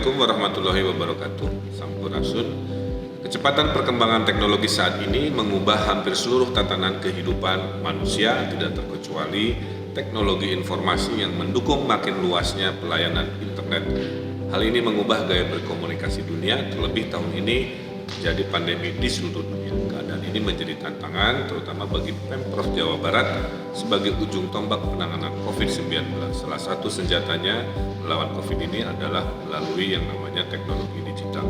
Assalamualaikum warahmatullahi wabarakatuh. Sampurasun. Kecepatan perkembangan teknologi saat ini mengubah hampir seluruh tatanan kehidupan manusia, tidak terkecuali teknologi informasi yang mendukung makin luasnya pelayanan internet. Hal ini mengubah gaya berkomunikasi dunia, terlebih tahun ini terjadi pandemi di seluruh dunia. Keadaan ini menjadi tantangan terutama bagi Pemprov Jawa Barat sebagai ujung tombak penanganan COVID-19. Salah satu senjatanya melawan COVID ini adalah melalui yang namanya teknologi digital.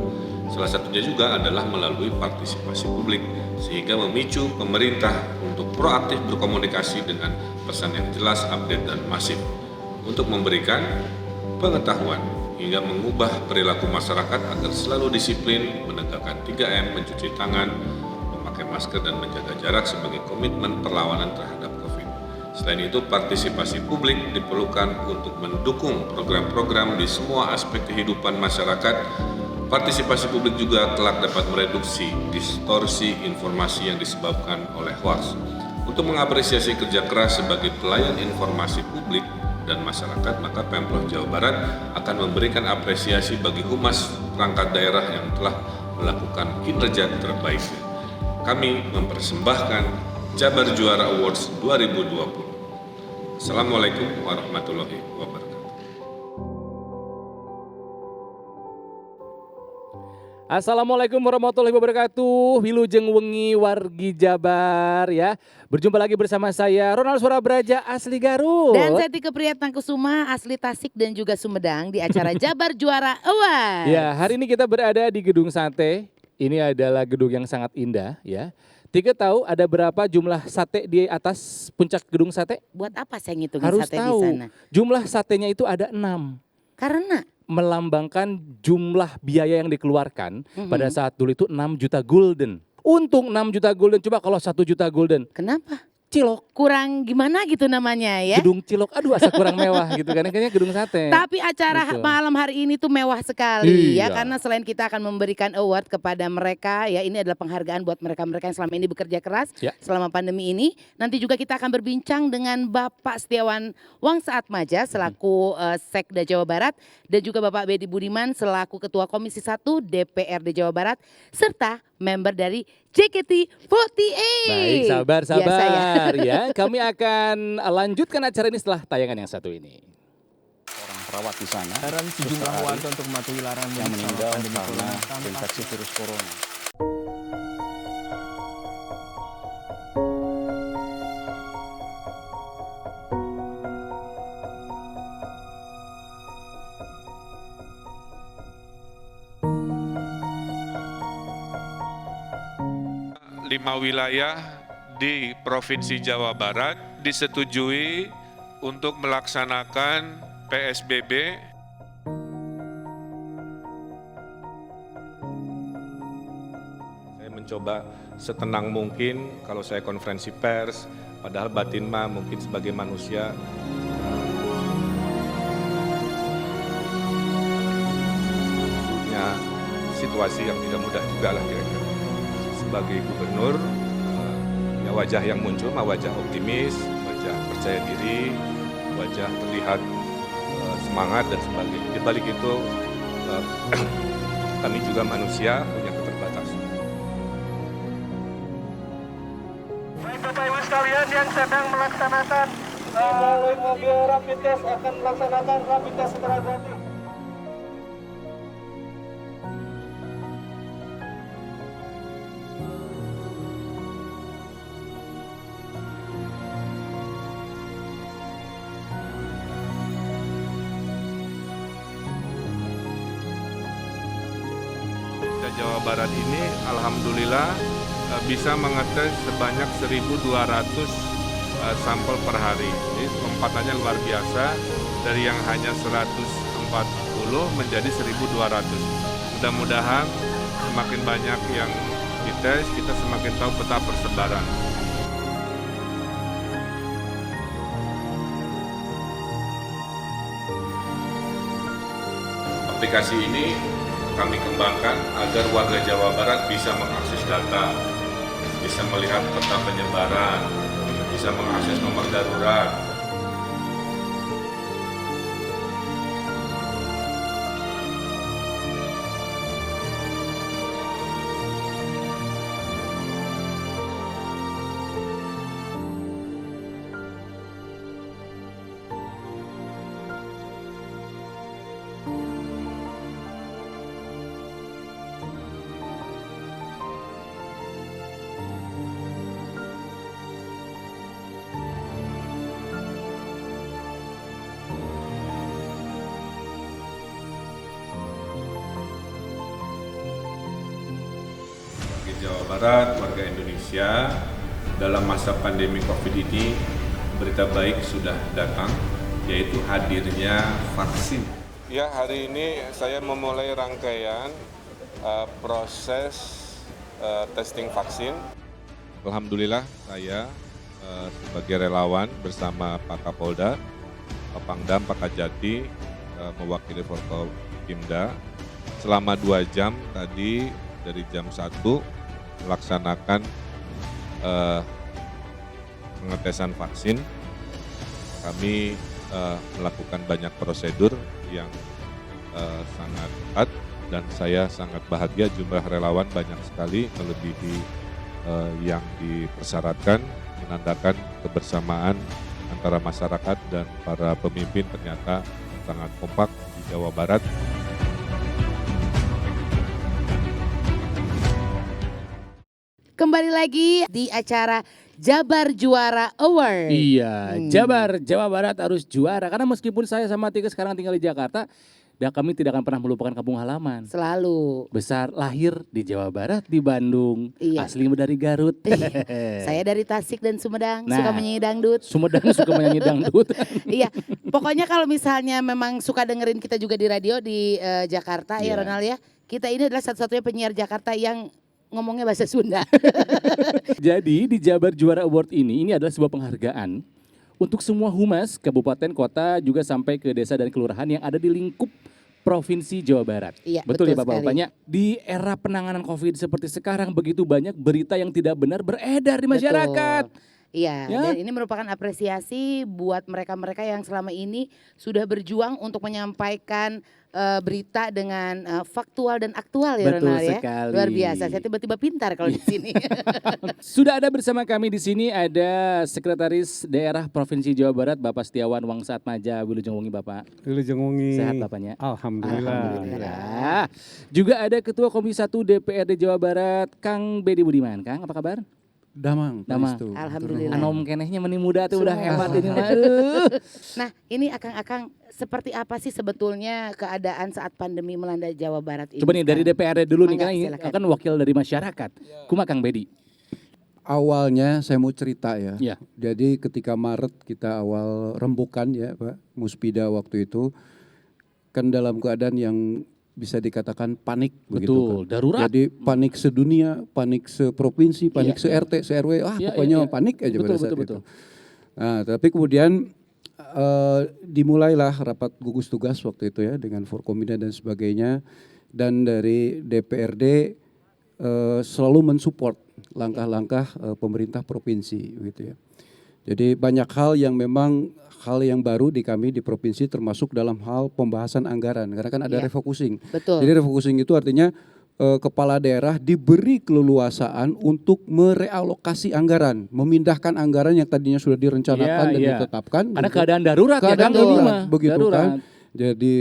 Salah satunya juga adalah melalui partisipasi publik, sehingga memicu pemerintah untuk proaktif berkomunikasi dengan pesan yang jelas, update, dan masif untuk memberikan pengetahuan hingga mengubah perilaku masyarakat agar selalu disiplin, menegakkan 3M, mencuci tangan, memakai masker, dan menjaga jarak sebagai komitmen perlawanan terhadap COVID. Selain itu, partisipasi publik diperlukan untuk mendukung program-program di semua aspek kehidupan masyarakat. Partisipasi publik juga kelak dapat mereduksi distorsi informasi yang disebabkan oleh hoaks. Untuk mengapresiasi kerja keras sebagai pelayan informasi publik dan masyarakat, maka Pemprov Jawa Barat akan memberikan apresiasi bagi humas perangkat daerah yang telah melakukan kinerja terbaik. Kami mempersembahkan Jabar Juara Awards 2020. Assalamualaikum warahmatullahi wabarakatuh. Assalamualaikum warahmatullahi wabarakatuh. Wilujeng wengi wargi Jabar ya. Berjumpa lagi bersama saya Ronald Surabraja asli Garut. Dan saya Tika Priyatnakusuma asli Tasik dan juga Sumedang di acara Jabar Juara Awards. Ya, hari ini kita berada di Gedung Sate. Ini adalah gedung yang sangat indah ya. Tika tahu ada berapa jumlah sate di atas puncak Gedung Sate? Buat apa saya ngitungin Harus sate tahu. di sana? Jumlah satenya itu ada 6. Karena Melambangkan jumlah biaya yang dikeluarkan pada saat dulu itu 6 juta gulden. Untung 6 juta gulden, coba kalau 1 juta gulden. kenapa? Cilok, Kurang gimana gitu namanya ya? gedung cilok, aduh asa kurang mewah gitu kan, kayaknya gedung sate. Tapi acara Betul. malam hari ini tuh mewah sekali Iya. ya, karena selain kita akan memberikan award kepada mereka ya, ini adalah penghargaan buat mereka-mereka yang selama ini bekerja keras Ya. selama pandemi ini. Nanti juga kita akan berbincang dengan Bapak Setiawan Wangsaatmadja selaku Sekda Jawa Barat dan juga Bapak Bedi Budiman selaku Ketua Komisi 1 DPRD Jawa Barat serta member dari JKT48. Baik, Biasa ya. sabar ya. Kami akan lanjutkan acara ini setelah tayangan yang satu ini. Orang perawat di sana Dan sejumlah warga untuk mematuhi larangan yang mudik meninggal selama pandemi karena corona tampak infeksi virus corona. Lima wilayah di Provinsi Jawa Barat disetujui untuk melaksanakan PSBB. Saya mencoba setenang mungkin kalau saya konferensi pers, padahal batin mah mungkin sebagai manusia punya situasi yang tidak mudah juga lah kira-kira. Sebagai gubernur, ya wajah yang muncul mah wajah optimis, wajah percaya diri, wajah terlihat semangat dan sebagainya. Di balik itu kami juga manusia punya keterbatasan. Baik Bapak Ibu sekalian yang sedang melaksanakan melalui mobil rapid test akan melaksanakan rapid test secara gratis. Jawa Barat ini alhamdulillah bisa mengetes sebanyak 1.200 sampel per hari. Jadi lompatannya luar biasa dari yang hanya 140 menjadi 1.200. Mudah-mudahan semakin banyak yang dites, kita semakin tahu peta persebaran. Aplikasi ini kami kembangkan agar warga Jawa Barat bisa mengakses data, bisa melihat peta penyebaran, bisa mengakses nomor darurat. Jawa Barat, warga Indonesia, dalam masa pandemi COVID ini berita baik sudah datang, yaitu hadirnya vaksin. Ya, hari ini saya memulai rangkaian proses testing vaksin. Alhamdulillah saya sebagai relawan bersama Pak Kapolda, Pak Pangdam, Pak Kajati, mewakili Forkopimda, selama 2 jam tadi dari jam 1 melaksanakan pengetesan vaksin. Kami melakukan banyak prosedur yang sangat ketat dan saya sangat bahagia jumlah relawan banyak sekali melebihi yang dipersyaratkan, menandakan kebersamaan antara masyarakat dan para pemimpin ternyata sangat kompak di Jawa Barat. Kembali lagi di acara Jabar Juara Award. Iya, Jabar, Jawa Barat harus juara. Karena meskipun saya sama Tika sekarang tinggal di Jakarta, dan kami tidak akan pernah melupakan kampung halaman. Selalu. Besar, lahir di Jawa Barat, di Bandung. Iya. Asli dari Garut. Saya dari Tasik dan Sumedang, Nah. suka menyanyi dangdut. Sumedang suka menyanyi dangdut. Iya, pokoknya kalau misalnya memang suka dengerin kita juga di radio di Jakarta ya Iya. Ronald ya. Kita ini adalah satu-satunya penyiar Jakarta yang ngomongnya bahasa Sunda. Jadi di Jabar Juara Award ini adalah sebuah penghargaan untuk semua humas, kabupaten, kota, juga sampai ke desa dan kelurahan yang ada di lingkup Provinsi Jawa Barat. Iya, Betul ya betul Bapak-Bapaknya? Di era penanganan COVID seperti sekarang begitu banyak berita yang tidak benar beredar di masyarakat. Betul. Iya, Ya. dan ini merupakan apresiasi buat mereka-mereka yang selama ini sudah berjuang untuk menyampaikan berita dengan faktual dan aktual ya Betul Ronald ya. sekali. Luar biasa, saya tiba-tiba pintar kalau di sini. Sudah ada bersama kami di sini ada Sekretaris Daerah Provinsi Jawa Barat Bapak Setiawan Wangsatmaja Wilujeng Wengi Bapak. Wilujeng Wengi. Sehat Bapaknya? Alhamdulillah. Alhamdulillah. Juga ada Ketua Komisi 1 DPRD Jawa Barat Kang Bedi Budiman. Kang apa kabar? Damang. Damang. Pangestu. Alhamdulillah. Anom kenehnya meni muda tuh udah hebat ini mah. Aduh. Nah, ini Akang-Akang seperti apa sih sebetulnya keadaan saat pandemi melanda Jawa Barat ini? Coba nih dari sekarang? DPRD dulu nih Mangga, karena ini silakan. kan wakil dari masyarakat. Kuma Kang Bedi. Awalnya saya mau cerita ya. Iya. Jadi ketika Maret kita awal rembukan ya Pak, Muspida waktu itu kan dalam keadaan yang bisa dikatakan panik begitu Betul, kan. darurat. Jadi panik sedunia, panik seprovinsi, panik Iya, se-RT, se-RW, Iya, pokoknya iya. panik aja Betul, pada saat betul, itu. betul. Nah, tapi kemudian dimulailah rapat gugus tugas waktu itu ya dengan Forkominda dan sebagainya, dan dari DPRD selalu mensupport langkah-langkah pemerintah provinsi gitu ya. Jadi banyak hal yang memang hal yang baru di kami di provinsi termasuk dalam hal pembahasan anggaran karena kan ada Iya. refocusing. Betul. Jadi refocusing itu artinya kepala daerah diberi keleluasaan untuk merealokasi anggaran, memindahkan anggaran yang tadinya sudah direncanakan Iya, dan iya. ditetapkan. Karena gitu. keadaan darurat ya Keadaan kan ini darurat, mah. begitu Darurat. kan. Jadi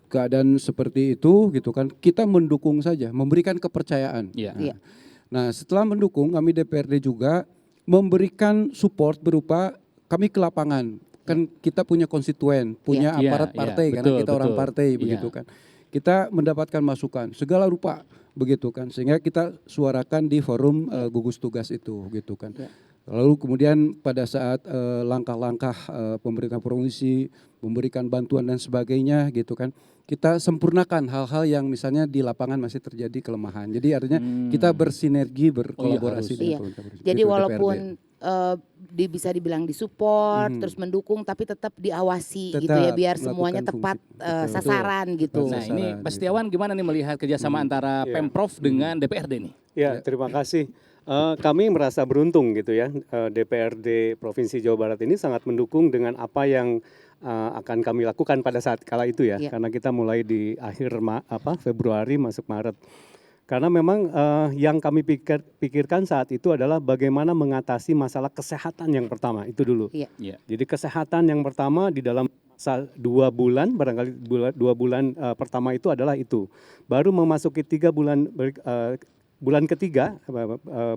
keadaan seperti itu gitu kan kita mendukung saja, memberikan kepercayaan. Iya. Iya. Nah setelah mendukung kami DPRD juga memberikan support berupa kami ke lapangan. Kan kita punya konstituen, punya Iya, aparat iya, partai karena betul, kita orang betul. partai Iya. begitu kan. Kita mendapatkan masukan segala rupa begitu kan sehingga kita suarakan di forum gugus tugas itu gitu kan. Lalu kemudian pada saat langkah-langkah pemerintah provinsi memberikan bantuan dan sebagainya gitu kan, kita sempurnakan hal-hal yang misalnya di lapangan masih terjadi kelemahan. Jadi artinya kita bersinergi, berkolaborasi harus. dengan Iya. pemerintah provinsi. Jadi Itu walaupun DPRD. bisa dibilang disupport, terus mendukung, tapi tetap diawasi gitu ya, Tetap biar melakukan semuanya tepat fungsi. Betul. sasaran gitu. Nah Sasaran, ini Pak gitu. Setiawan gimana nih melihat kerjasama antara Iya. Pemprov dengan DPRD nih? Ya, terima kasih. Kami merasa beruntung gitu ya, DPRD Provinsi Jawa Barat ini sangat mendukung dengan apa yang akan kami lakukan pada saat kala itu ya, Iya. karena kita mulai di akhir Februari masuk Maret. Karena memang yang kami pikirkan saat itu adalah bagaimana mengatasi masalah kesehatan yang pertama, itu dulu. Iya. Iya. Jadi kesehatan yang pertama di dalam masa 2 bulan, barangkali 2 bulan pertama itu adalah itu. Baru memasuki 3 bulan, bulan ketiga,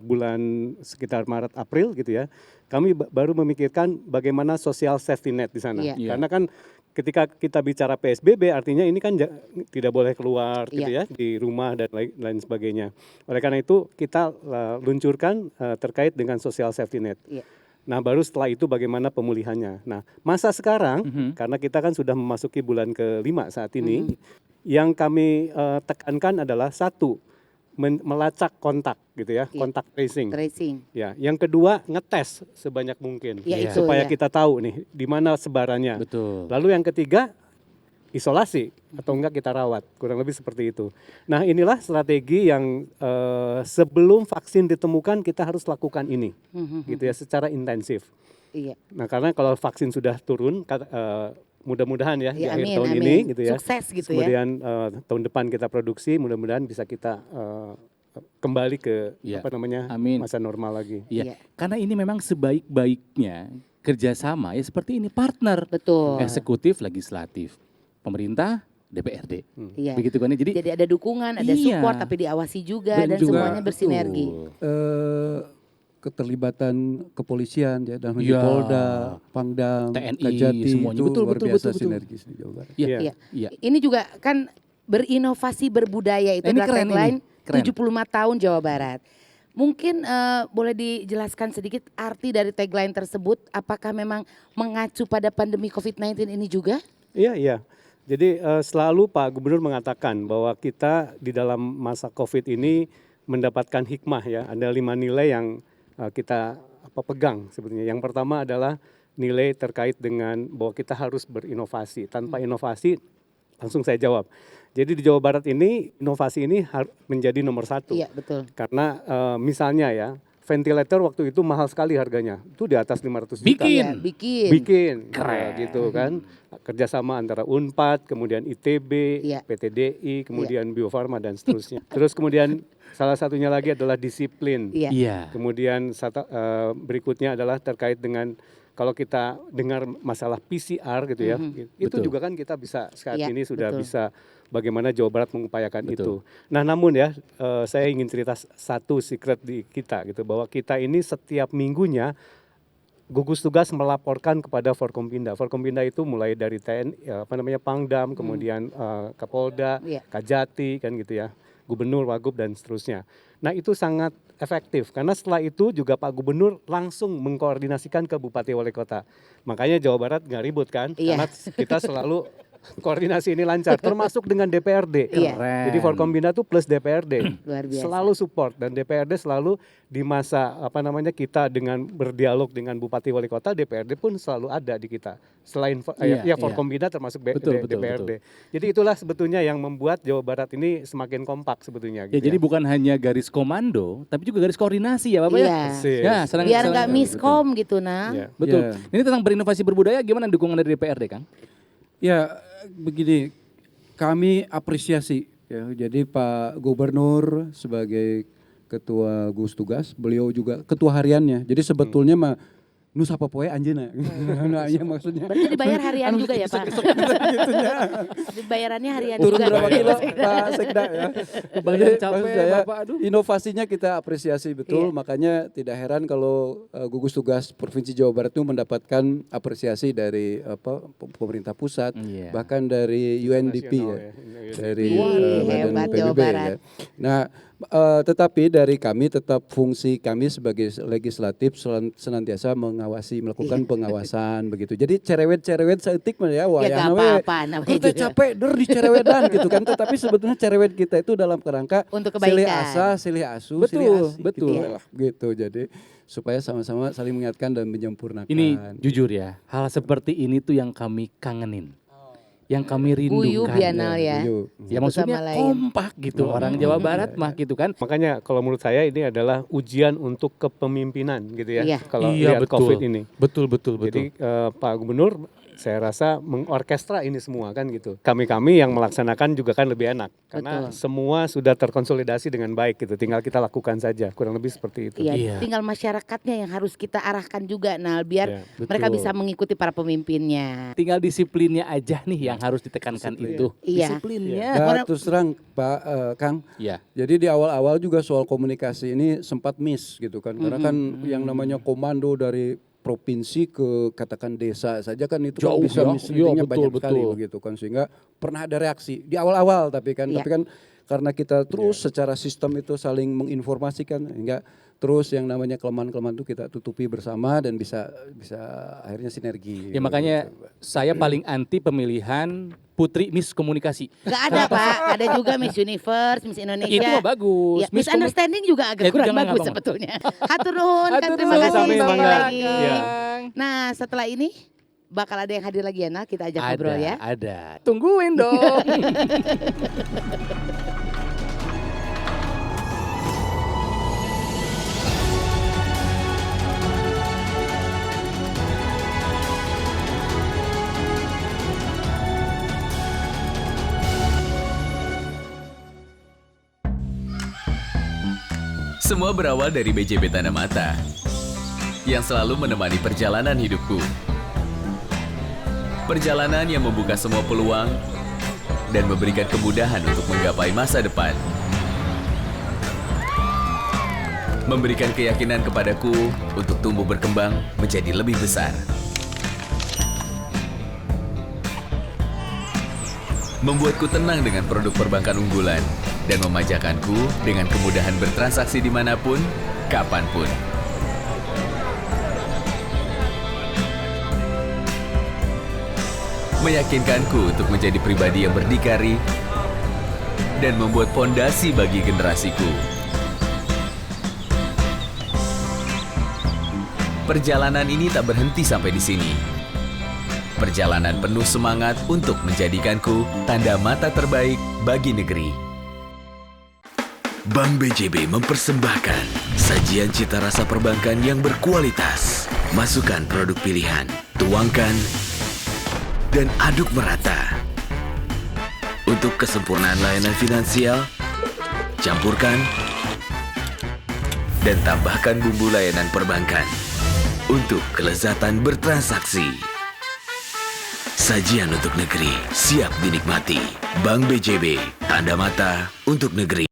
bulan sekitar Maret April gitu ya, kami baru memikirkan bagaimana social safety net di sana. Iya. Iya. Karena kan ketika kita bicara PSBB artinya ini kan tidak boleh keluar gitu Iya. ya di rumah dan lain sebagainya. Oleh karena itu kita luncurkan terkait dengan social safety net. Iya. Nah baru setelah itu bagaimana pemulihannya. Nah masa sekarang karena kita kan sudah memasuki bulan ke-5 saat ini, yang kami tekankan adalah satu, melacak kontak gitu ya, Iya. kontak tracing. Tracing. Ya, yang kedua ngetes sebanyak mungkin Ya, itu, supaya ya. kita tahu nih di mana sebarannya. Betul. Lalu yang ketiga isolasi atau enggak kita rawat, kurang lebih seperti itu. Nah inilah strategi yang sebelum vaksin ditemukan kita harus lakukan ini, gitu ya, secara intensif. Iya. Nah karena kalau vaksin sudah turun, mudah-mudahan ya, di Ya, akhir amin, tahun amin. ini, gitu ya. Sukses gitu ya. Kemudian tahun depan kita produksi, mudah-mudahan bisa kita kembali ke Ya, apa namanya amin. masa normal lagi. Iya. Iya, karena ini memang sebaik-baiknya kerjasama ya seperti ini, partner. Betul. Eksekutif, legislatif, pemerintah, DPRD. Iya. Begitu kan ya. Jadi Jadi ada dukungan, ada Iya. support tapi diawasi juga dan juga, semuanya bersinergi. betul. Keterlibatan kepolisian ya dalam hal Ya. Polda, Pangdam, TNI, Kajati semuanya. itu Betul, luar betul, biasa betul, betul. sinergis di Jawa Barat. Iya, Iya. iya. Ini juga kan berinovasi berbudaya itu Nah, ini adalah keren tagline ini, keren. 75 tahun Jawa Barat. Mungkin boleh dijelaskan sedikit arti dari tagline tersebut, apakah memang mengacu pada pandemi COVID-19 ini juga? Iya, iya. Jadi selalu Pak Gubernur mengatakan bahwa kita di dalam masa COVID ini mendapatkan hikmah ya. Ada 5 nilai yang kita pegang sebetulnya. Yang pertama adalah nilai terkait dengan bahwa kita harus berinovasi. Tanpa inovasi, langsung saya jawab. Jadi di Jawa Barat ini inovasi ini menjadi nomor 1. Iya, betul. Karena misalnya ya, ventilator waktu itu mahal sekali harganya. Itu di atas 500 juta. Iya, bikin. Bikin. Gitu kan. Kerjasama antara Unpad, kemudian ITB, Iya. PTDI, kemudian Bio Farma dan seterusnya. Terus kemudian salah satunya lagi adalah disiplin. Iya. Iya. Kemudian berikutnya adalah terkait dengan kalau kita dengar masalah PCR gitu ya, itu Betul. juga kan kita bisa saat Iya, ini sudah betul. bisa bagaimana Jawa Barat mengupayakan Betul. itu. Nah namun ya saya ingin cerita satu secret di kita gitu bahwa kita ini setiap minggunya gugus tugas melaporkan kepada Forkompinda. Forkompinda itu mulai dari TNI, Pangdam, kemudian Kapolda, Iya. Kajati kan gitu ya, Gubernur, Wagub dan seterusnya. Nah itu sangat efektif karena setelah itu juga Pak Gubernur langsung mengkoordinasikan ke Bupati Wali Kota. Makanya Jawa Barat nggak ribut kan, Iya. karena kita selalu koordinasi ini lancar, termasuk dengan DPRD. Iya. Keren. Jadi Forkompinda itu plus DPRD, Luar biasa. selalu support dan DPRD selalu di masa kita dengan berdialog dengan Bupati Wali Kota, DPRD pun selalu ada di kita. Selain Iya, Forkompinda termasuk Betul, betul, DPRD. betul. Jadi itulah sebetulnya yang membuat Jawa Barat ini semakin kompak sebetulnya. Ya, Gitu jadi bukan hanya garis komando, tapi juga garis koordinasi ya Bapak ya. Iya. Persis. Ya, senang- Biar senang- nggak miskom gitu nah. Iya. Betul. Ya. Ini tentang berinovasi berbudaya gimana dukungan dari DPRD, Kang? Ya begini, kami apresiasi ya. Jadi Pak Gubernur sebagai ketua gugus tugas, beliau juga ketua hariannya. Jadi sebetulnya mah nu sapopoe anjeunna. Nah, iya maksudnya. Berarti dibayar harian Anu juga ya Pak? gitunya. Bayarannya harian Turun juga. berapa kilo Pak Sekda ya. Kebayang Jadi, capek, maksud saya, Bapak, aduh. inovasinya kita apresiasi betul, Iya. makanya tidak heran kalau gugus tugas Provinsi Jawa Barat itu mendapatkan apresiasi dari pemerintah pusat, Iya. bahkan dari UNDP Nasional ya, ya. dari Hebat Jawa PBB Barat. ya. Nah, tetapi dari kami tetap fungsi kami sebagai legislatif senantiasa melakukan pengawasan begitu. Jadi cerewet-cerewet saeutik mah ya Ya wayahna gak we. apa-apa namanya Kita juga. capek di cerewedan gitu kan. Tetapi sebetulnya cerewet kita itu dalam kerangka Untuk silih kebaikan. asa, silih asu, Betul, silih asih, betul. gitu lah. Gitu. Jadi supaya sama-sama saling mengingatkan dan menyempurnakan. Ini jujur ya, hal seperti ini tuh yang kami kangenin. Yang kami rindukan. Guyu Bianal ya. Guyu. Ya Satu maksudnya sama lain. kompak gitu orang Jawa Barat mah gitu kan. Makanya kalau menurut saya ini adalah ujian untuk kepemimpinan gitu ya. Iya. Kalau lihat COVID ini. Betul. Jadi Pak Gubernur saya rasa mengorkestra ini semua kan gitu. Kami yang melaksanakan juga kan lebih enak karena Betul. semua sudah terkonsolidasi dengan baik gitu. Tinggal kita lakukan saja, kurang lebih seperti itu. Iya, Iya. tinggal masyarakatnya yang harus kita arahkan juga nah biar Iya, mereka betul. bisa mengikuti para pemimpinnya. Tinggal disiplinnya aja nih yang harus ditekankan itu. Iya. Disiplinnya. Ya, terus terang Pak Kang. Iya. Jadi di awal-awal juga soal komunikasi ini sempat miss gitu kan. Karena kan yang namanya komando dari provinsi ke katakan desa saja kan itu Jauh kan bisa ya, misleadingnya iya, betul, banyak sekali betul. begitu kan, sehingga pernah ada reaksi di awal-awal tapi kan karena kita terus secara sistem itu saling menginformasikan, hingga terus yang namanya kelemahan-kelemahan itu kita tutupi bersama dan bisa akhirnya sinergi. Ya makanya saya paling anti pemilihan putri Miss Komunikasi. Gak ada Pak, ada juga Miss Universe, Miss Indonesia. Itu mah bagus. Ya, Miss misunderstanding juga agak Itu kurang jangan bagus ngabang. sebetulnya. Hatur nuhun, kan Hatur terima nuhun, kasih sami sekali mangga. lagi. Ya. Nah setelah ini bakal ada yang hadir lagi ya Nak, kita ajak ngobrol ya. Ada. Tungguin dong. Semua berawal dari BJB Tanda Mata yang selalu menemani perjalanan hidupku. Perjalanan yang membuka semua peluang dan memberikan kemudahan untuk menggapai masa depan. Memberikan keyakinan kepadaku untuk tumbuh berkembang menjadi lebih besar. Membuatku tenang dengan produk perbankan unggulan dan memajakanku dengan kemudahan bertransaksi dimanapun, kapanpun. Meyakinkanku untuk menjadi pribadi yang berdikari dan membuat fondasi bagi generasiku. Perjalanan ini tak berhenti sampai di sini. Perjalanan penuh semangat untuk menjadikanku tanda mata terbaik bagi negeri. Bank BJB mempersembahkan sajian cita rasa perbankan yang berkualitas. Masukkan produk pilihan, tuangkan, dan aduk merata. Untuk kesempurnaan layanan finansial, campurkan, dan tambahkan bumbu layanan perbankan untuk kelezatan bertransaksi. Sajian untuk negeri siap dinikmati. Bank BJB, tanda mata untuk negeri.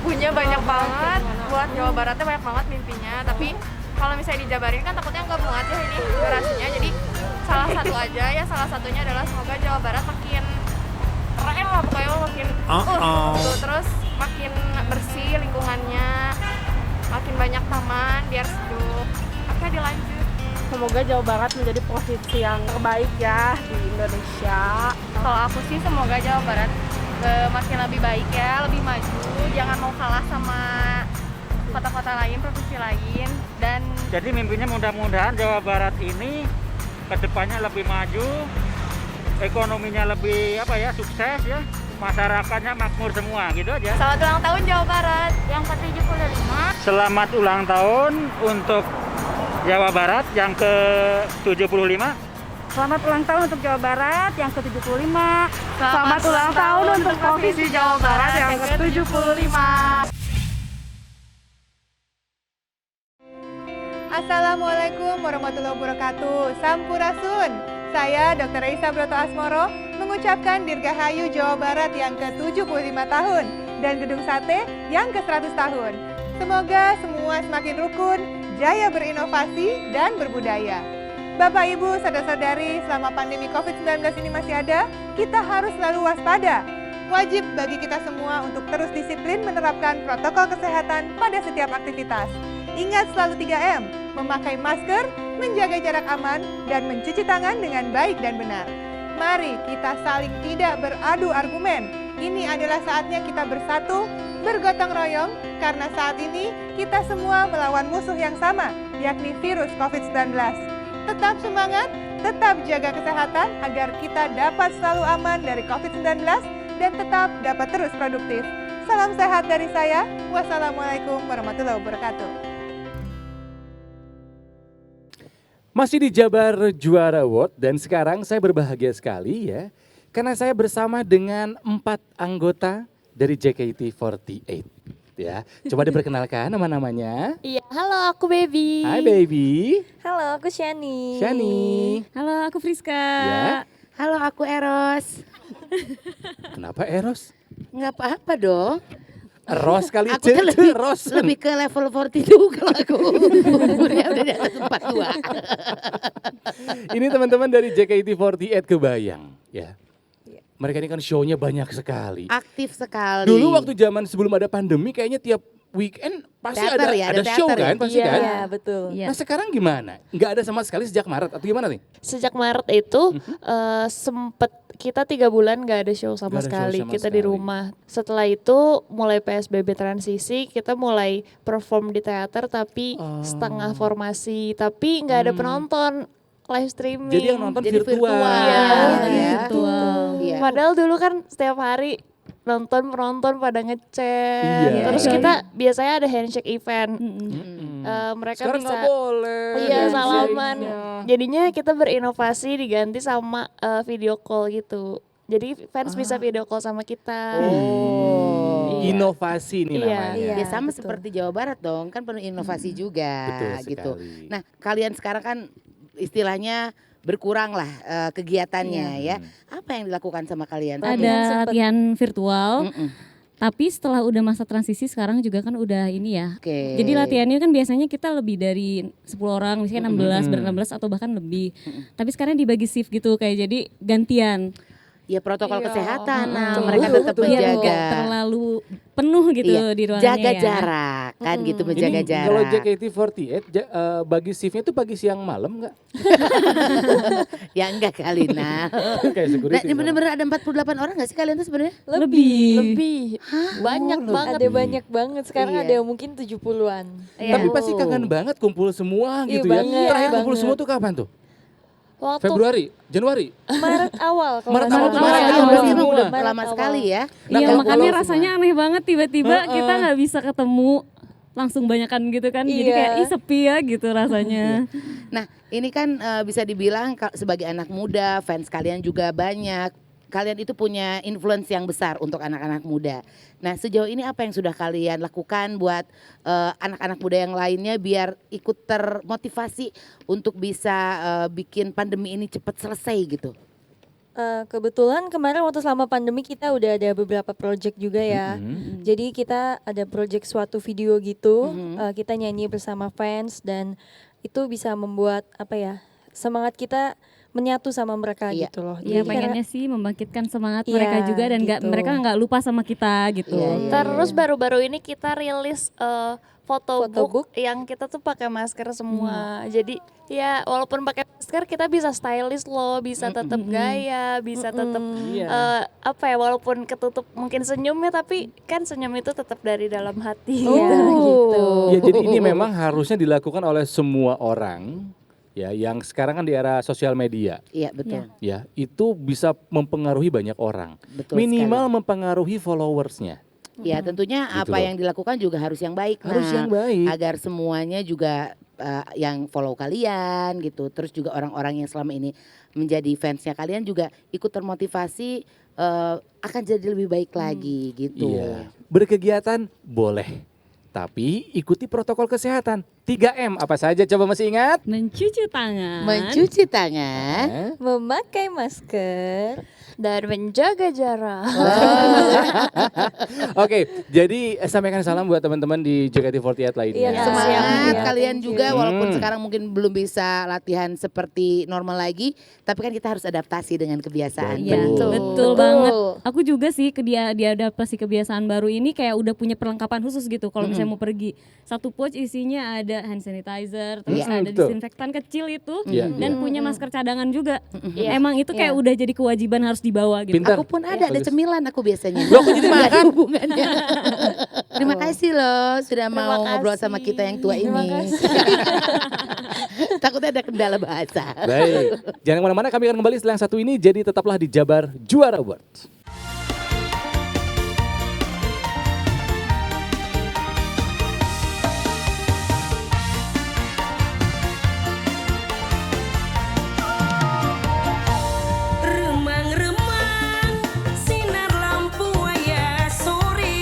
Punya banyak banget, buat Jawa Baratnya banyak banget mimpinya, tapi kalau misalnya dijabarin kan takutnya nggak muat ya ini durasinya, jadi salah satu aja ya, salah satunya adalah semoga Jawa Barat makin keren lah, pokoknya makin gitu, terus makin bersih lingkungannya, makin banyak taman biar sejuk. Oke, dilanjut. Semoga Jawa Barat menjadi provinsi yang terbaik ya di Indonesia. Kalau aku sih semoga Jawa Barat makin lebih baik ya, lebih maju, jangan mau kalah sama kota-kota lain, provinsi lain. Dan Jadi mimpinya mudah-mudahan Jawa Barat ini kedepannya lebih maju, ekonominya lebih sukses ya, masyarakatnya makmur semua gitu aja. selamat ulang tahun Jawa Barat yang ke-75. Selamat ulang tahun untuk Jawa Barat yang ke-75. Selamat ulang tahun untuk Jawa Barat yang ke-75. Selamat ulang tahun untuk Provinsi Jawa Barat yang ke-75. Assalamualaikum warahmatullahi wabarakatuh. Sampurasun. Saya Dr. Raisa Broto Asmoro mengucapkan Dirgahayu Jawa Barat yang ke-75 tahun dan Gedung Sate yang ke-100 tahun. Semoga semua semakin rukun, jaya berinovasi dan berbudaya. Bapak Ibu, saudara-saudari, selama pandemi COVID-19 ini masih ada, kita harus selalu waspada. Wajib bagi kita semua untuk terus disiplin menerapkan protokol kesehatan pada setiap aktivitas. Ingat selalu 3M, memakai masker, menjaga jarak aman, dan mencuci tangan dengan baik dan benar. Mari kita saling tidak beradu argumen. Ini adalah saatnya kita bersatu, bergotong royong, karena saat ini kita semua melawan musuh yang sama, yakni virus COVID-19. Tetap semangat, tetap jaga kesehatan agar kita dapat selalu aman dari COVID-19 dan tetap dapat terus produktif. Salam sehat dari saya. Wassalamualaikum warahmatullahi wabarakatuh. Masih di Jabar Juara Award dan sekarang saya berbahagia sekali ya karena saya bersama dengan 4 anggota dari JKT48. ya. Coba diperkenalkan nama-namanya. Iya, halo aku Baby. Hai Baby. Halo aku Shani. Shani. Halo aku Friska. Ya. Halo, aku Eros. Kenapa Eros? Nggak apa-apa dong. Ros kali Aku tuh Ros. lebih ke level 42 kalau aku. Umurnya udah di atas 42. Ini teman-teman dari JKT48 kebayang ya. Mereka ini kan show-nya banyak sekali. Aktif sekali. Dulu waktu zaman sebelum ada pandemi kayaknya tiap weekend pasti Teater ada, ya, ada ada show teater kan ya? pasti kan? Iya, betul. Nah sekarang gimana? Nggak ada sama sekali sejak Maret atau gimana nih? Sejak Maret itu sempet kita 3 bulan gak ada show sama Nggak ada show sekali. sama Kita sekali. di rumah. Setelah itu mulai PSBB transisi, kita mulai perform di teater tapi setengah formasi. Tapi nggak ada penonton, live streaming. Jadi yang nonton Jadi virtual. Iya, ya. virtual. Iya. Padahal dulu kan setiap hari nonton penonton pada ngechat. Iya. Terus kita biasanya ada handshake event. Mereka Sekarang bisa nggak boleh. iya handshake-nya. salaman. Jadinya kita berinovasi diganti sama video call gitu. Jadi fans bisa video call sama kita. Oh, Iya. inovasi nih Iya. namanya. Iya. Ya sama betul. seperti Jawa Barat dong, kan penuh inovasi juga Betul gitu. sekali. Nah, kalian sekarang kan istilahnya berkurang lah kegiatannya ya. Apa yang dilakukan sama kalian? Ada latihan virtual. Mm-mm. Tapi setelah udah masa transisi sekarang juga kan udah ini ya. Oke. Jadi latihannya kan biasanya kita lebih dari 10 orang, misalnya 16, ber-16 atau bahkan lebih. Tapi sekarang dibagi shift gitu kayak jadi gantian. Ya protokol Iya. kesehatan, nah, Betul. mereka tetap Biar menjaga. nggak terlalu penuh gitu Iya, di ruangannya jaga ya. jarak kan gitu, menjaga Ini jarak. kalau JKT48 bagi shiftnya itu pagi siang malam nggak? Ya enggak kali nah. Kayak Nah, security. ini bener-bener ada 48 orang gak sih kalian tuh sebenarnya? Lebih. Banyak banget. Ada banyak banget. Sekarang Iya. ada yang mungkin 70-an. Tapi pasti kangen banget kumpul semua Iya, gitu ya. banget, Terakhir kumpul banget. semua tuh kapan tuh? Waktu Februari, Januari. Maret awal. kalau Maret nggak awal salah. tuh Maret Maret awal, awal berarti emang semua. udah Maret lama awal. sekali ya. Nah, Iya kalau makanya semua. rasanya aneh banget tiba-tiba Heeh. kita nggak bisa ketemu langsung banyakan gitu kan. Jadi Iya. kayak ih sepi ya gitu rasanya. Nah, ini kan bisa dibilang sebagai anak muda, fans kalian juga banyak. Kalian itu punya influence yang besar untuk anak-anak muda. Nah, sejauh ini apa yang sudah kalian lakukan buat anak-anak muda yang lainnya biar ikut termotivasi untuk bisa bikin pandemi ini cepat selesai gitu? Kebetulan kemarin waktu selama pandemi kita udah ada beberapa project juga ya. Jadi kita ada project suatu video gitu, kita nyanyi bersama fans dan itu bisa membuat semangat kita menyatu sama mereka Iya. gitu loh. Iya Jadi pengennya sih membangkitkan semangat Iya, mereka juga dan gitu. mereka nggak lupa sama kita gitu. Iya, iya. Terus baru-baru ini kita rilis photobook yang kita tuh pakai masker semua. Jadi ya walaupun pakai masker kita bisa stylish loh, bisa tetap gaya, bisa tetap Iya. walaupun ketutup mungkin senyumnya tapi kan senyum itu tetap dari dalam hati. Oh. Ya jadi ini memang harusnya dilakukan oleh semua orang ya yang sekarang kan di era sosial media Iya, betul. ya itu bisa mempengaruhi banyak orang. Betul Minimal mempengaruhi followersnya. Ya, tentunya Gitu apa loh. yang dilakukan juga harus yang baik. Harus Nah, yang baik. agar semuanya juga yang follow kalian gitu. Terus juga orang-orang yang selama ini menjadi fansnya kalian juga ikut termotivasi akan jadi lebih baik lagi gitu. Iya. Berkegiatan boleh, tapi ikuti protokol kesehatan. 3M apa saja coba masih ingat? Mencuci tangan. Mencuci tangan. Memakai masker dan menjaga jarak. Oke, jadi sampaikan salam buat teman-teman di JKT48 lainnya. Iya, Semangat Iya, kalian thank you. juga walaupun sekarang mungkin belum bisa latihan seperti normal lagi, tapi kan kita harus adaptasi dengan kebiasaan. Iya, Betul. betul banget. Aku juga sih diadaptasi kebiasaan baru ini kayak udah punya perlengkapan khusus gitu kalau misalnya mau pergi. Satu pouch isinya ada hand sanitizer, terus Iya, ada betul. disinfektan kecil itu Iya, dan punya masker cadangan juga. Iya. Emang itu kayak udah jadi kewajiban harus dibawa gitu. Pintar. Aku pun ada Bagus. cemilan aku biasanya. Loh, kok jadi Nggak ada makan? hubungannya. Terima kasih loh sudah Terima mau ngobrol sama kasih. kita yang tua Terima ini. kasih. Takutnya ada kendala bahasa. Baik, jangan kemana-mana, kami akan kembali setelah yang satu ini. Jadi tetaplah di Jabar Juara Award. Remang-remang sinar lampu wayah sore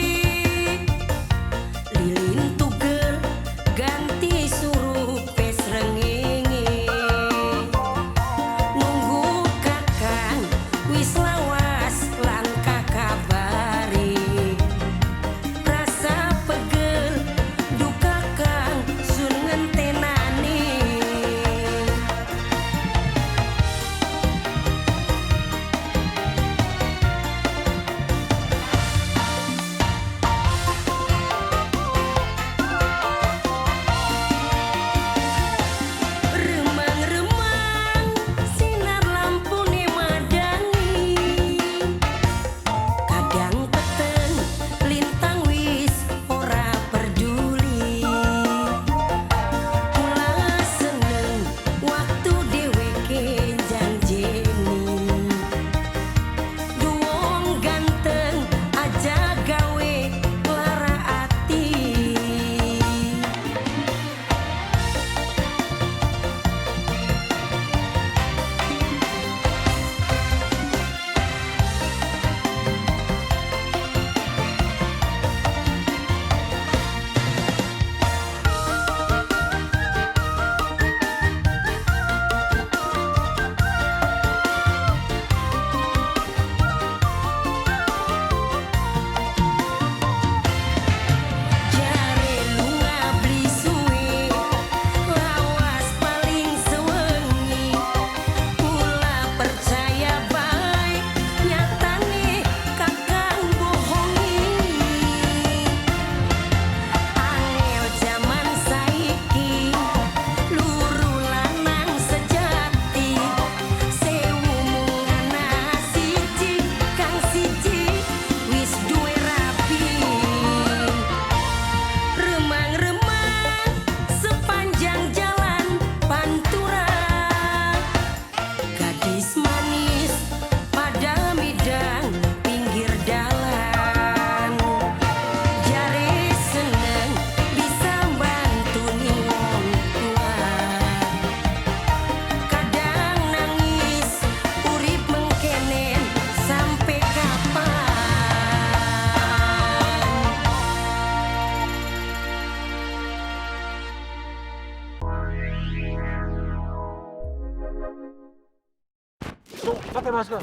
pakai masker.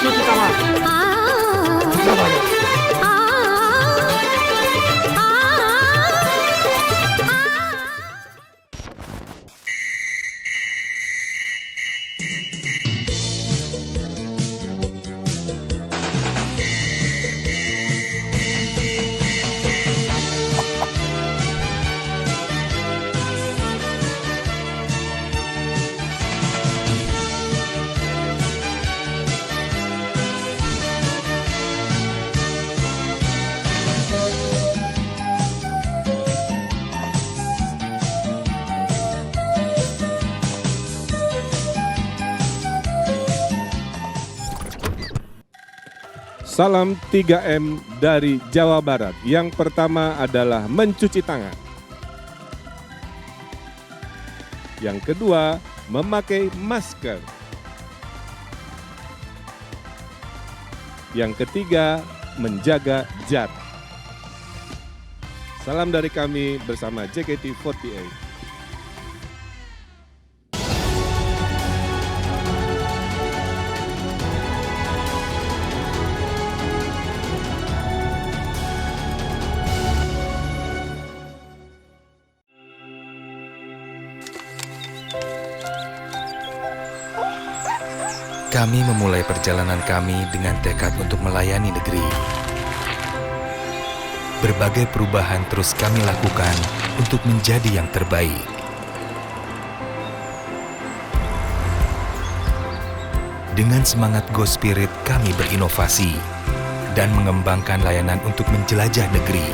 Cuci tangan. Jaga. Salam 3M dari Jawa Barat. Yang pertama adalah mencuci tangan. Yang kedua, memakai masker. Yang ketiga, menjaga jarak. Salam dari kami bersama JKT48. Kami memulai perjalanan kami dengan tekad untuk melayani negeri. Berbagai perubahan terus kami lakukan untuk menjadi yang terbaik. Dengan semangat Go Spirit, kami berinovasi dan mengembangkan layanan untuk menjelajah negeri.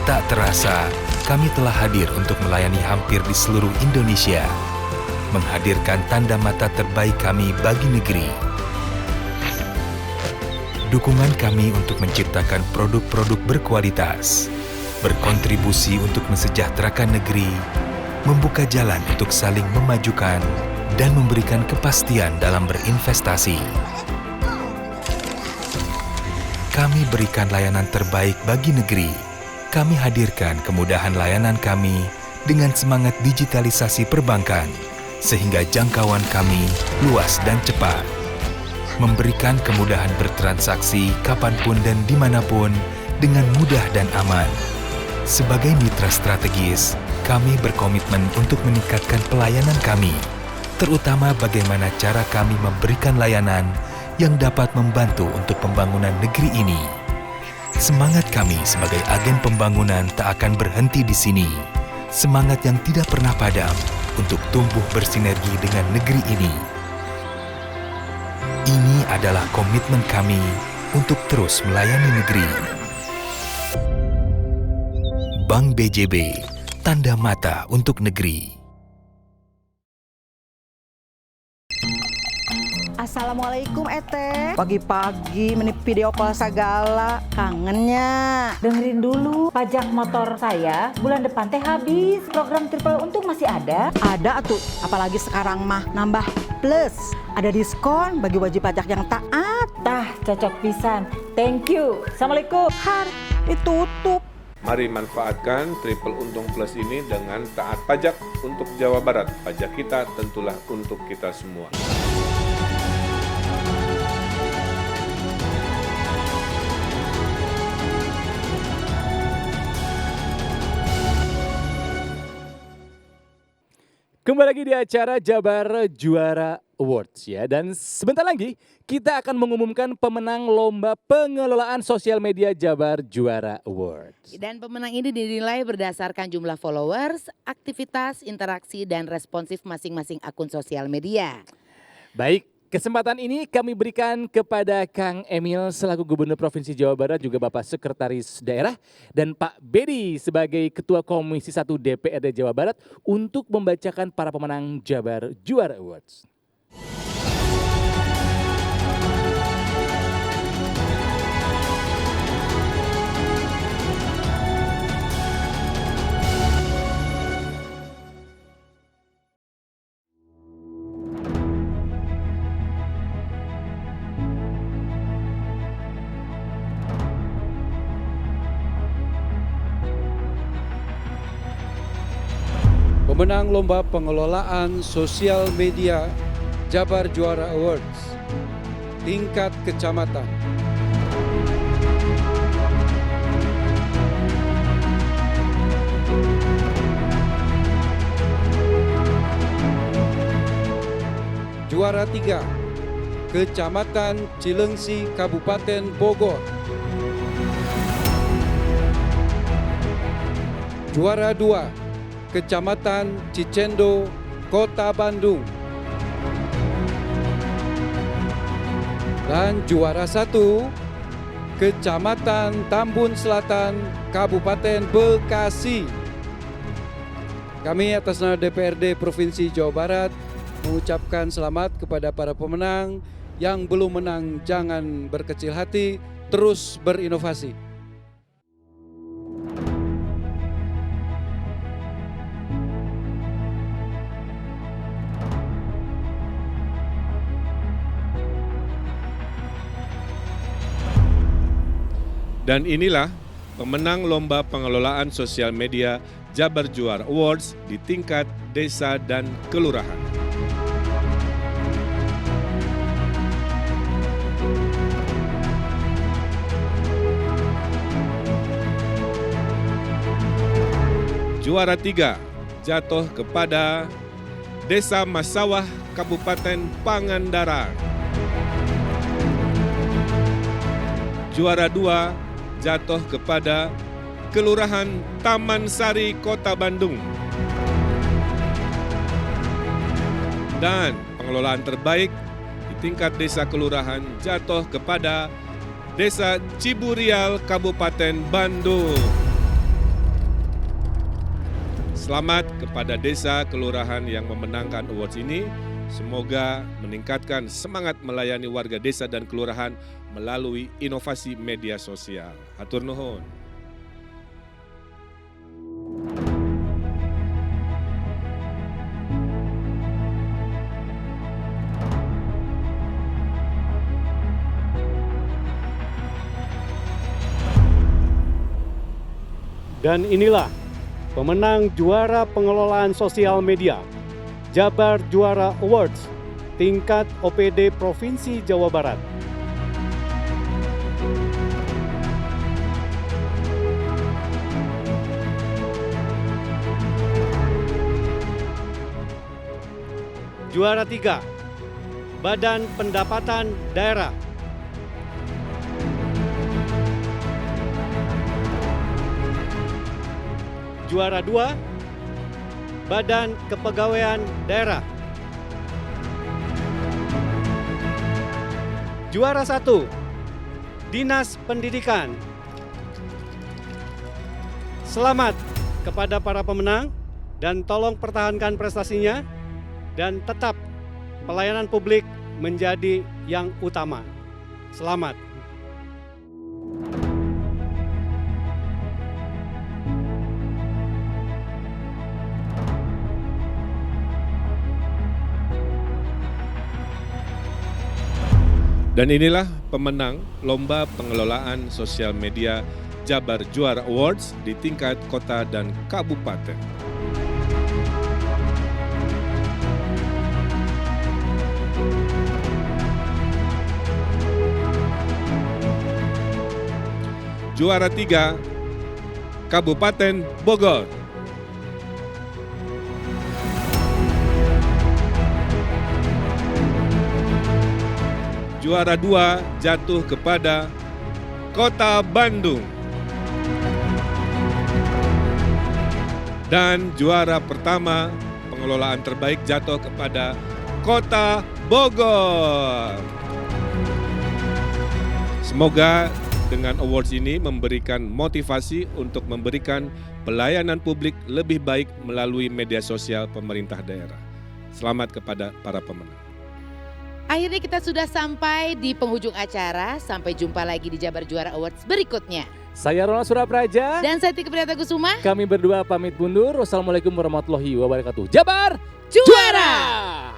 Tak terasa, kami telah hadir untuk melayani hampir di seluruh Indonesia, menghadirkan tanda mata terbaik kami bagi negeri. Dukungan kami untuk menciptakan produk-produk berkualitas, berkontribusi untuk mensejahterakan negeri, membuka jalan untuk saling memajukan, dan memberikan kepastian dalam berinvestasi. Kami berikan layanan terbaik bagi negeri. Kami hadirkan kemudahan layanan kami dengan semangat digitalisasi perbankan, sehingga jangkauan kami luas dan cepat, memberikan kemudahan bertransaksi kapanpun dan dimanapun dengan mudah dan aman. Sebagai mitra strategis, kami berkomitmen untuk meningkatkan pelayanan kami, terutama bagaimana cara kami memberikan layanan yang dapat membantu untuk pembangunan negeri ini. Semangat kami sebagai agen pembangunan tak akan berhenti di sini. Semangat yang tidak pernah padam untuk tumbuh bersinergi dengan negeri ini. Ini adalah komitmen kami untuk terus melayani negeri. Bank BJB, tanda mata untuk negeri. Assalamualaikum Ete. Pagi-pagi menip video call segala, kangennya. Dengerin dulu, pajak motor saya bulan depan teh habis. Program triple untung masih ada? Ada tuh, apalagi sekarang mah nambah plus. Ada diskon bagi wajib pajak yang taat. Tah, cocok pisan. Thank you. Assalamualaikum. Har, ditutup. Mari manfaatkan Triple Untung Plus ini dengan taat pajak untuk Jawa Barat. Pajak kita tentulah untuk kita semua. Kembali lagi di acara Jabar Juara Awards ya, dan sebentar lagi kita akan mengumumkan pemenang lomba pengelolaan sosial media Jabar Juara Awards. Dan pemenang ini dinilai berdasarkan jumlah followers, aktivitas, interaksi, dan responsif masing-masing akun sosial media. Baik, kesempatan ini kami berikan kepada Kang Emil selaku Gubernur Provinsi Jawa Barat, juga Bapak Sekretaris Daerah, dan Pak Bedi sebagai Ketua Komisi 1 DPRD Jawa Barat untuk membacakan para pemenang Jabar Juara Awards. pemenang Lomba Pengelolaan Sosial Media Jabar Juara Awards tingkat kecamatan. Juara 3, Kecamatan Cilengsi, Kabupaten Bogor. Juara 2, Kecamatan Cicendo, Kota Bandung. Dan juara 1, Kecamatan Tambun Selatan, Kabupaten Bekasi. Kami atas nama DPRD Provinsi Jawa Barat mengucapkan selamat kepada para pemenang. Yang belum menang jangan berkecil hati, terus berinovasi. Dan inilah pemenang Lomba Pengelolaan Sosial Media Jabar Juara Awards di tingkat desa dan kelurahan. Juara 3 jatuh kepada Desa Masawah, Kabupaten Pangandaran. Juara 2 jatuh kepada Kelurahan Taman Sari, Kota Bandung. Dan pengelolaan terbaik di tingkat desa kelurahan jatuh kepada Desa Ciburial, Kabupaten Bandung. Selamat kepada desa kelurahan yang memenangkan awards ini. Semoga meningkatkan semangat melayani warga desa dan kelurahan melalui inovasi media sosial. Hatur nuhun. Dan inilah pemenang Juara Pengelolaan Sosial Media Jabar Juara Awards tingkat OPD Provinsi Jawa Barat. Juara 3, Badan Pendapatan Daerah. Juara 2, Badan Kepegawaian Daerah. Juara 1, Dinas Pendidikan. Selamat kepada para pemenang dan tolong pertahankan prestasinya dan tetap pelayanan publik menjadi yang utama. Selamat. Dan inilah pemenang Lomba Pengelolaan Sosial Media Jabar Juara Awards di tingkat kota dan kabupaten. Juara 3, Kabupaten Bogor. Juara 2 jatuh kepada Kota Bandung. Dan juara pertama pengelolaan terbaik jatuh kepada Kota Bogor. Semoga dengan awards ini memberikan motivasi untuk memberikan pelayanan publik lebih baik melalui media sosial pemerintah daerah. Selamat kepada para pemenang. Akhirnya kita sudah sampai di penghujung acara. Sampai jumpa lagi di Jabar Juara Awards berikutnya. Saya Ronald Surapraja. Dan saya Tika Priatakusuma. Kami berdua pamit mundur. Wassalamualaikum warahmatullahi wabarakatuh. Jabar Juara!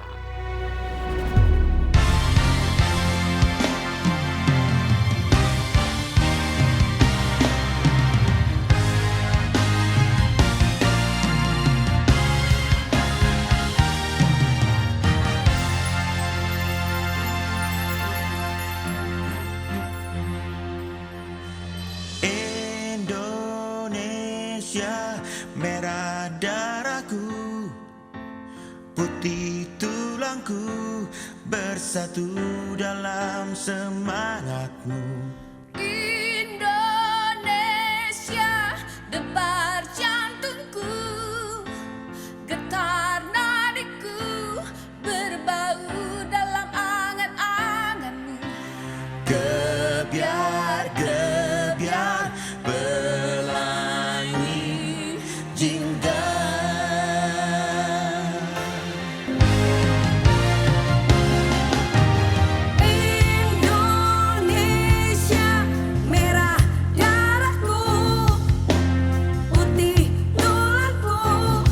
putih tulangku bersatu dalam semangatmu. Indonesia, debar jantungku, getar nadiku, berbau dalam angan-anganmu. Gebiar-gebiar pelangi jingga. Indonesia, merah darahku, putih tulangku,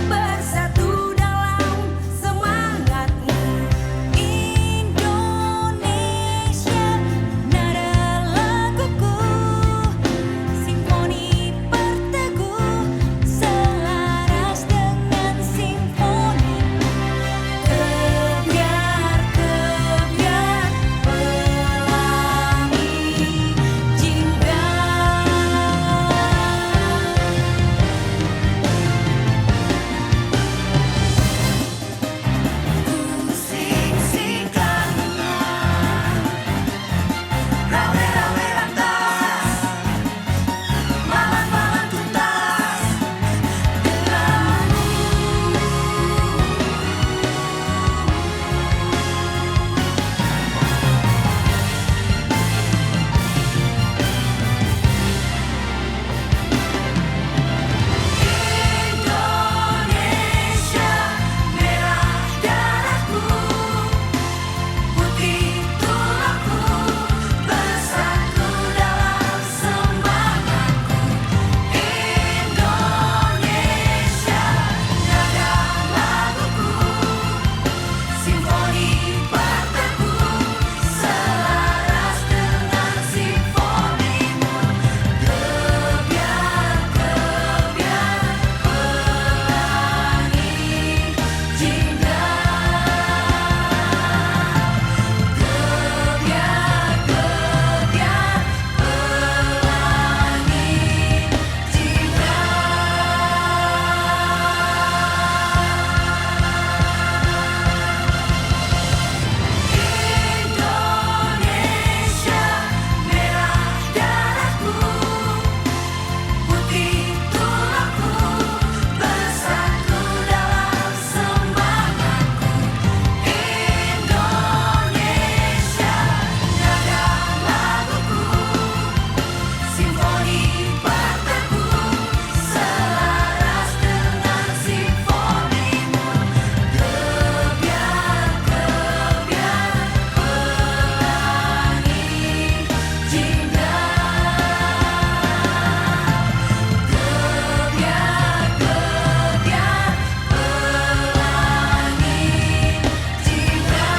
bersatu dalam semangatmu. Indonesia, nada laguku, simfoni berteguh, selaras dengan simfoni. Kebiar-kebiar pelangi jingga. Ku sing-singkan rawe-rawe lantas, malam-malam tuntas denganmu. Indonesia, merah darahku, putih tulangku, bersatu dalam semangatku. Indonesia, nada laguku, simfoni berteguh, selaras dengan simfonimu. Kebiar-kebiar pelangi jingga. Kebiar-kebiar pelangi jingga. Indonesia, merah darahku, putih tulangku, bersatu dalam semangatku. Indonesia, nada laguku, simfoni berteguh, selaras dengan simfonimu. Kebiar-kebiar pelangi jingga. Kebiar-kebiar pelangi jingga.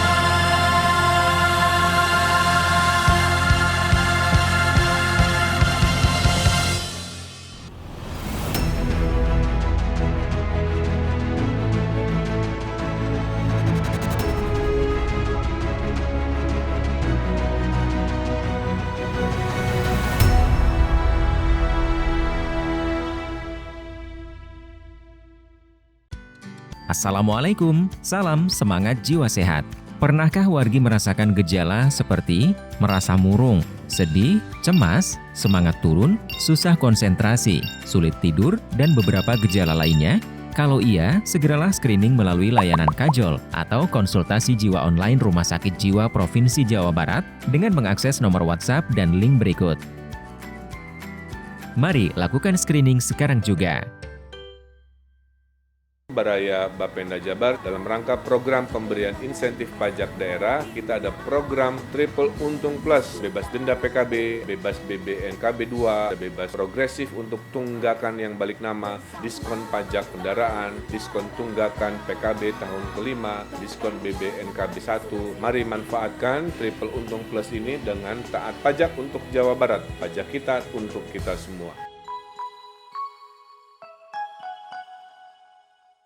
Assalamualaikum, salam semangat jiwa sehat. Pernahkah wargi merasakan gejala seperti merasa murung, sedih, cemas, semangat turun, susah konsentrasi, sulit tidur, dan beberapa gejala lainnya? Kalau iya, segeralah screening melalui layanan Kajol atau konsultasi jiwa online Rumah Sakit Jiwa Provinsi Jawa Barat dengan mengakses nomor WhatsApp dan link berikut. Mari lakukan screening sekarang juga. Baraya Bapenda Jabar dalam rangka program pemberian insentif pajak daerah, kita ada program Triple Untung Plus, bebas denda PKB, bebas BBN KB2, bebas progresif untuk tunggakan yang balik nama, diskon pajak kendaraan, diskon tunggakan PKB tahun kelima, diskon BBN KB1. Mari manfaatkan Triple Untung Plus ini dengan taat pajak untuk Jawa Barat. Pajak kita untuk kita semua.